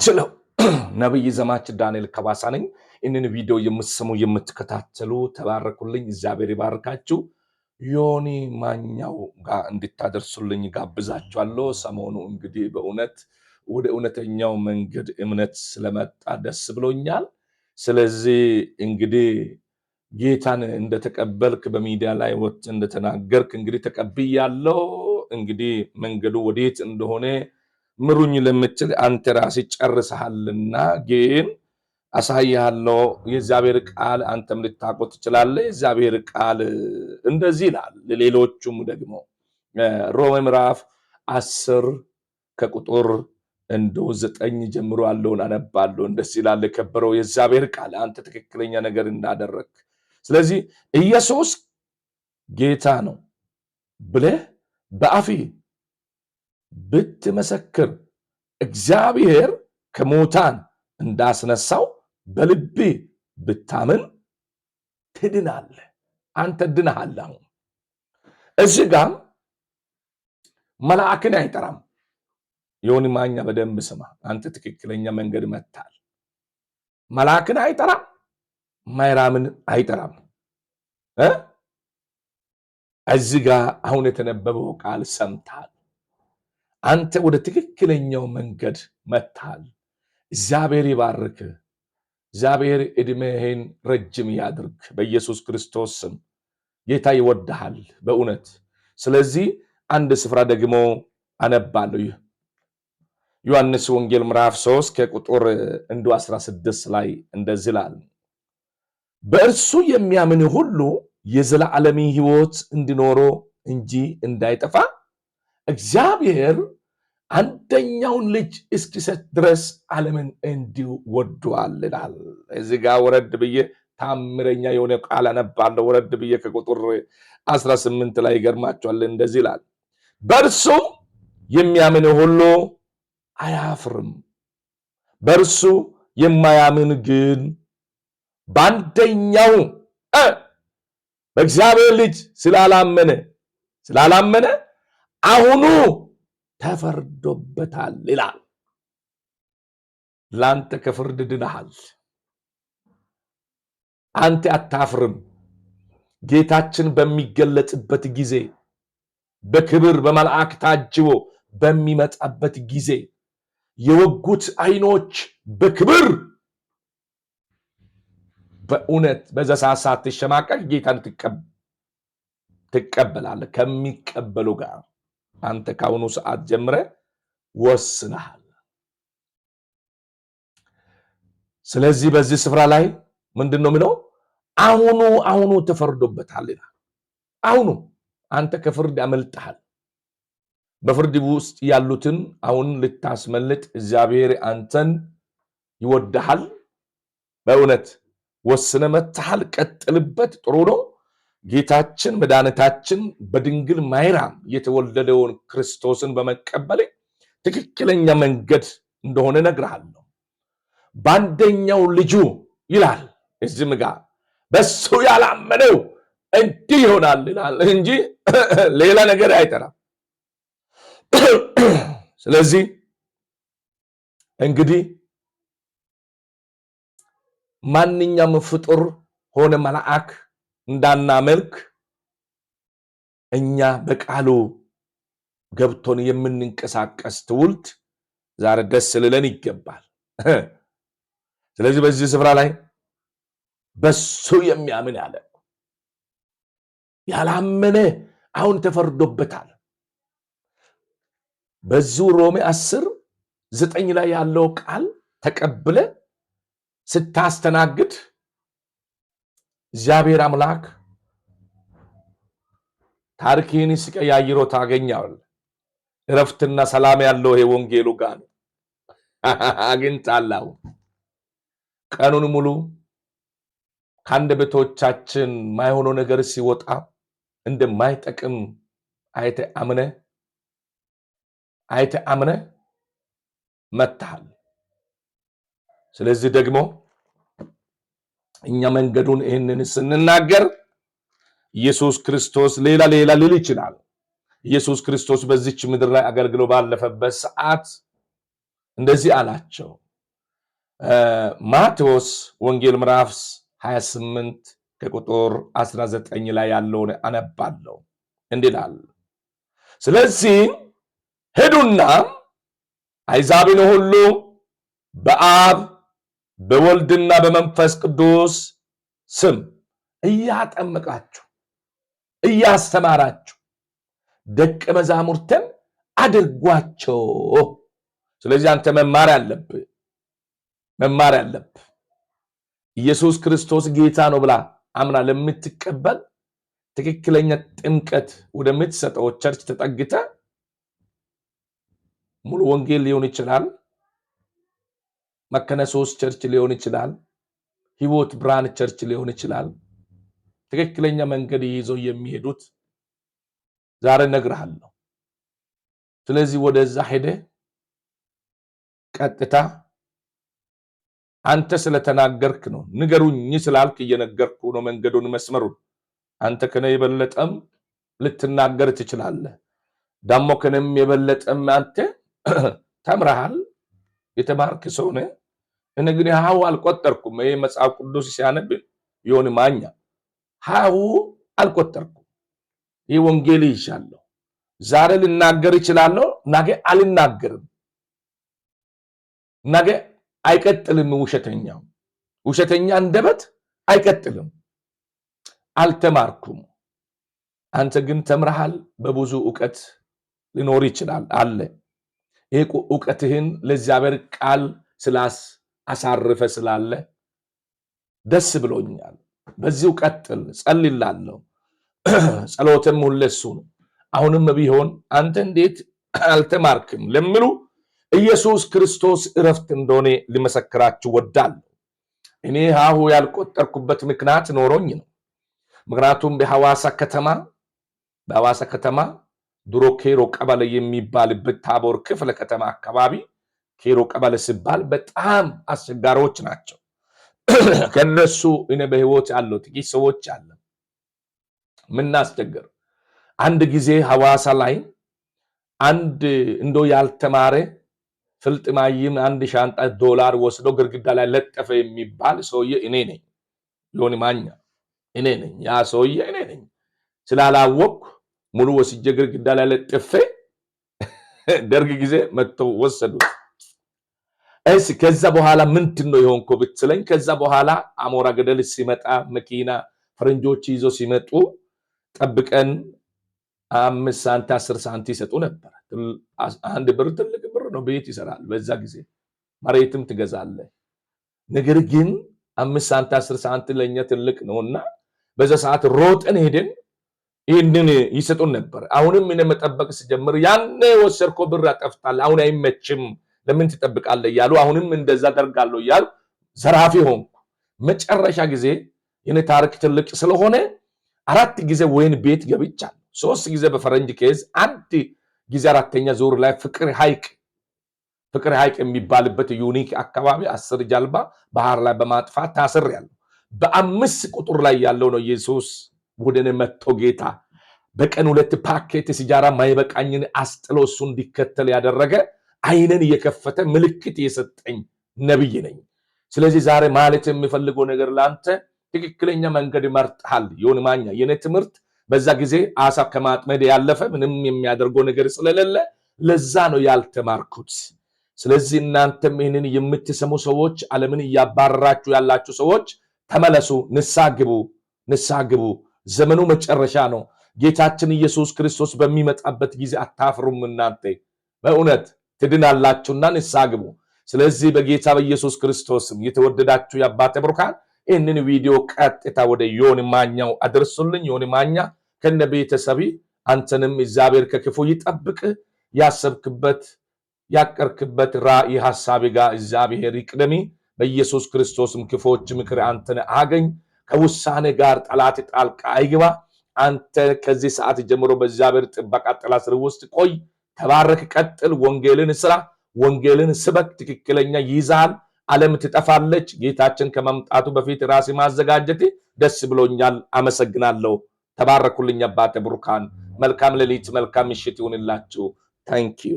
የማችለው ነብይ ዘማች ዳንኤል ከባሳ ነኝ። እንን ቪዲዮ የምትሰሙ የምትከታተሉ ተባረኩልኝ፣ እግዚአብሔር ይባርካችሁ። ዮኒ ማኛው ጋር እንድታደርሱልኝ ጋብዛችኋለሁ። ሰሞኑ እንግዲህ በእውነት ወደ እውነተኛው መንገድ እምነት ስለመጣ ደስ ብሎኛል። ስለዚህ እንግዲህ ጌታን እንደተቀበልክ በሚዲያ ላይ ወጥ እንደተናገርክ እንግዲህ ተቀብያለሁ። እንግዲህ መንገዱ ወዴት እንደሆነ ምሩኝ ለምትል አንተ ራስህ ጨርሰሃልና ግን አሳያለሁ። የእግዚአብሔር ቃል አንተም ልታውቀው ትችላለህ። የእግዚአብሔር ቃል እንደዚህ ይላል። ለሌሎቹም ደግሞ ሮሜ ምዕራፍ 10 ከቁጥር 9 ጀምሮ ያለውን አነባለሁ። እንደዚህ ይላል የከበረው የእግዚአብሔር ቃል አንተ ትክክለኛ ነገር እንዳደረግ፣ ስለዚህ ኢየሱስ ጌታ ነው ብለህ በአፍህ ብትመሰክር እግዚአብሔር ከሙታን እንዳስነሳው በልብህ ብታምን ትድናለህ። አንተ ድነሃል። አሁን እዚህ ጋር መልአክን አይጠራም። ዮኒ ማኛ በደንብ ስማ። አንተ ትክክለኛ መንገድ መታል። መልአክን አይጠራም፣ ማይራምን አይጠራም። እዚህ ጋር አሁን የተነበበው ቃል ሰምታል። አንተ ወደ ትክክለኛው መንገድ መታል። እግዚአብሔር ይባርክ። እግዚአብሔር ዕድሜህን ረጅም ያድርግ በኢየሱስ ክርስቶስ ስም። ጌታ ይወድሃል በእውነት። ስለዚህ አንድ ስፍራ ደግሞ አነባለሁ። ዮሐንስ ወንጌል ምዕራፍ 3 ከቁጥር 16 ላይ እንደዚህ ይላል፣ በእርሱ የሚያምን ሁሉ የዘላለም ሕይወት እንዲኖረው እንጂ እንዳይጠፋ እግዚአብሔር አንደኛውን ልጅ እስኪሰጥ ድረስ ዓለምን እንዲሁ ወዷል ይላል። እዚህ ጋር ወረድ ብዬ ታምረኛ የሆነ ቃል አነባለሁ። ወረድ ብዬ ከቁጥር 18 ላይ ይገርማቸዋል። እንደዚህ ይላል፣ በእርሱ የሚያምን ሁሉ አያፍርም። በእርሱ የማያምን ግን በአንደኛው በእግዚአብሔር ልጅ ስላላመነ አሁኑ ተፈርዶበታል ይላል። ላንተ ከፍርድ ድነሃል። አንተ አታፍርም። ጌታችን በሚገለጽበት ጊዜ በክብር በመልአክ ታጅቦ በሚመጣበት ጊዜ የወጉት ዓይኖች በክብር በእውነት በዛ ሰዓት ትሸማቀቅ ጌታን ትቀበላለህ። ከሚቀበሉ ጋር አንተ ካሁኑ ሰዓት ጀምረ ወስነሃል። ስለዚህ በዚህ ስፍራ ላይ ምንድን ነው የሚለው? አሁኑ ተፈርዶበታል ይላል። አሁኑ አንተ ከፍርድ አመልጠሃል። በፍርድ ውስጥ ያሉትን አሁን ልታስመልጥ እግዚአብሔር አንተን ይወድሃል። በእውነት ወስነ መጥተሃል። ቀጥልበት። ጥሩ ነው። ጌታችን መድኃኒታችን በድንግል ማርያም የተወለደውን ክርስቶስን በመቀበል ትክክለኛ መንገድ እንደሆነ እነግርሃለሁ። በአንደኛው ልጁ ይላል እዚህም ጋር በሱ ያላመነው እንዲህ ይሆናል ይላል እንጂ ሌላ ነገር አይጠራም። ስለዚህ እንግዲህ ማንኛውም ፍጡር ሆነ መልአክ እንዳናመልክ እኛ በቃሉ ገብቶን የምንንቀሳቀስ ትውልድ ዛሬ ደስ ሊለን ይገባል። ስለዚህ በዚህ ስፍራ ላይ በሱ የሚያምን ያላመነ አሁን ተፈርዶበታል። በዚሁ ሮሜ 10:9 ላይ ያለው ቃል ተቀብለ ስታስተናግድ እግዚአብሔር አምላክ ታሪክህን ሲቀያይሮ ታገኛለህ። እረፍትና ሰላም ያለው ይሄ ወንጌሉ ጋር አግኝታለሁ። ቀኑን ሙሉ ከአንደበቶቻችን ማይሆነው ነገር ሲወጣ እንደማይጠቅም አይተ አምነ መጥተሃል። ስለዚህ ደግሞ እኛ መንገዱን ይህንን ስንናገር ኢየሱስ ክርስቶስ ሌላ ሊል ይችላል። ኢየሱስ ክርስቶስ በዚች ምድር ላይ አገልግሎ ባለፈበት ሰዓት እንደዚህ አላቸው፣ ማቴዎስ ወንጌል ምዕራፍ 28 ከቁጥር 19 ላይ ያለውን አነባለሁ። እንዲህ ይላል፣ ስለዚህ ሄዱና አሕዛብን ሁሉ በአብ በወልድና በመንፈስ ቅዱስ ስም እያጠመቃችሁ እያስተማራችሁ ደቀ መዛሙርትን አድርጓቸው። ስለዚህ አንተ መማር ያለብህ ኢየሱስ ክርስቶስ ጌታ ነው ብላ አምና ለምትቀበል ትክክለኛ ጥምቀት ወደምትሰጠው ቸርች ተጠግተ ሙሉ ወንጌል ሊሆን ይችላል፣ መከነ ሶስት ቸርች ሊሆን ይችላል፣ ሕይወት ብርሃን ቸርች ሊሆን ይችላል። ትክክለኛ መንገድ ይዘው የሚሄዱት ዛሬ እነግርሃለሁ። ስለዚህ ወደዛ ሄደ ቀጥታ አንተ ስለተናገርክ ነው፣ ንገሩኝ ስላልክ እየነገርኩ ነው መንገዱን መስመሩን። አንተ ከነ የበለጠም ልትናገር ትችላለህ። ዳሞ ከነም የበለጠም አንተ ተምረሃል፣ የተማርክ ሰው ነህ። እኔ ግን ሀው አልቆጠርኩም። ይሄ መጽሐፍ ቅዱስ ሲያነብ ዮኒ ማኛ ሀው አልቆጠርኩም። ይሄ ወንጌል ይሻለው። ዛሬ ልናገር ይችላለሁ፣ ነገ አልናገርም። ነገ አይቀጥልም። ውሸተኛ አንደበት አይቀጥልም። አልተማርኩም። አንተ ግን ተምረሃል። በብዙ ዕውቀት ሊኖር ይችላል አለ። ይሄ ዕውቀትህን ለእግዚአብሔር ቃል አሳርፈ ስላለ ደስ ብሎኛል። በዚሁ ቀጥል፣ ጸልላለሁ። ጸሎትም ሁሉ እሱ ነው። አሁንም ቢሆን አንተ እንዴት አልተማርክም ለምሉ ኢየሱስ ክርስቶስ እረፍት እንደሆነ ሊመሰክራችሁ ወዳለሁ። እኔ ሀሁ ያልቆጠርኩበት ምክንያት ኖሮኝ ነው። ምክንያቱም በሐዋሳ ከተማ ድሮ ኬሮ ቀበሌ የሚባልበት ታቦር ክፍለ ከተማ አካባቢ ኬሮ ቀበሌ ሲባል በጣም አስቸጋሪዎች ናቸው። ከነሱ እኔ በህይወት ያለው ጥቂት ሰዎች አለ። ምን አስቸገር? አንድ ጊዜ ሐዋሳ ላይ አንድ እንዶ ያልተማረ ፍልጥማይም አንድ ሻንጣ ዶላር ወስዶ ግርግዳ ላይ ለጠፈ የሚባል ሰውዬ እኔ ነኝ። ዮኒ ማኛ እኔ ነኝ። ያ ሰውዬ እኔ ነኝ። ስላላወቅኩ ሙሉ ወስጄ ግርግዳ ላይ ለጥፌ ደርግ ጊዜ መጥተው ወሰዱት። ከዛ በኋላ ምንድነው የሆንኩ ብትለኝ፣ ከዛ በኋላ አሞራ ገደል ሲመጣ መኪና ፈረንጆች ይዞ ሲመጡ ጠብቀን 5 ሳንቲ 10 ሳንቲ ይሰጡ ነበር። አንድ ብር ትልቅ ብር ነው፣ ቤት ይሰራል። በዛ ጊዜ መሬትም ትገዛለህ። ነገር ግን 5 ሳንቲ 10 ሳንቲ ለኛ ትልቅ ነውና በዛ ሰዓት ሮጠን ሄደን ይሄንን ይሰጡን ነበር። አሁንም እኔ መጠበቅ ሲጀምር ያኔ ወሰድኮ ብር አጠፍታል፣ አሁን አይመችም፣ ለምን ትጠብቃለህ እያሉ አሁንም እንደዛ አደርጋለሁ እያሉ ዘራፊ ሆንኩ። መጨረሻ ጊዜ የኔ ታሪክ ትልቅ ስለሆነ 4 ጊዜ ወይን ቤት ገብቻለሁ። 3 ጊዜ በፈረንጅ ኬዝ፣ 1 ጊዜ 4ኛ ዙር ላይ ፍቅር ሐይቅ የሚባልበት ዩኒክ አካባቢ 10 ጀልባ ባህር ላይ በማጥፋት ታስሬያለሁ። በ5 ቁጥር ላይ ያለው ነው ኢየሱስ ወደኔ መጥቶ ጌታ በቀን 2 ፓኬት ሲጃራ ማይበቃኝን አስጥሎ እሱ እንዲከተል ያደረገ አይነን እየከፈተ ምልክት የሰጠኝ ነብይ ነኝ። ስለዚህ ዛሬ ማለት የሚፈልገው ነገር ላንተ ትክክለኛ መንገድ መርጠሃል። ዮኒ ማኛ የኔ ትምህርት በዛ ጊዜ አሳ ከማጥመድ ያለፈ ምንም የሚያደርገው ነገር ስለሌለ ለዛ ነው ያልተማርኩት። ስለዚህ እናንተም ይህንን የምትሰሙ ሰዎች፣ ዓለምን እያባረራችሁ ያላችሁ ሰዎች ተመለሱ፣ ንስሐ ግቡ። ዘመኑ መጨረሻ ነው። ጌታችን ኢየሱስ ክርስቶስ በሚመጣበት ጊዜ አታፍሩም። እናንተ በእውነት ትድናላችሁና ንስሐ ግቡ። ስለዚህ በጌታ በኢየሱስ ክርስቶስም የተወደዳችሁ የአባቴ ብሩካን ይህንን ቪዲዮ ቀጥታ ወደ ዮኒ ማኛው አድርሱልኝ። ዮኒ ማኛ ከነ ቤተሰቢ አንተንም እግዚአብሔር ከክፉ ይጠብቅ። ያሰብክበት ያቀርክበት ራእይ ሐሳብ ጋር እግዚአብሔር ይቅደሚ። በኢየሱስ ክርስቶስም ክፎች ምክር አንተን አገኝ። ከውሳኔ ጋር ጠላት ጣልቃ አይግባ። አንተ ከዚህ ሰዓት ጀምሮ በእግዚአብሔር ጥበቃ ጥላ ስር ውስጥ ቆይ። ተባረክ፣ ቀጥል። ወንጌልን ስራ፣ ወንጌልን ስበክ። ትክክለኛ ይዛል። ዓለም ትጠፋለች። ጌታችን ከመምጣቱ በፊት ራሴ ማዘጋጀት ደስ ብሎኛል። አመሰግናለሁ። ተባረኩልኝ አባቴ ብሩካን። መልካም ሌሊት፣ መልካም ምሽት ይሁንላችሁ። ታንኪዩ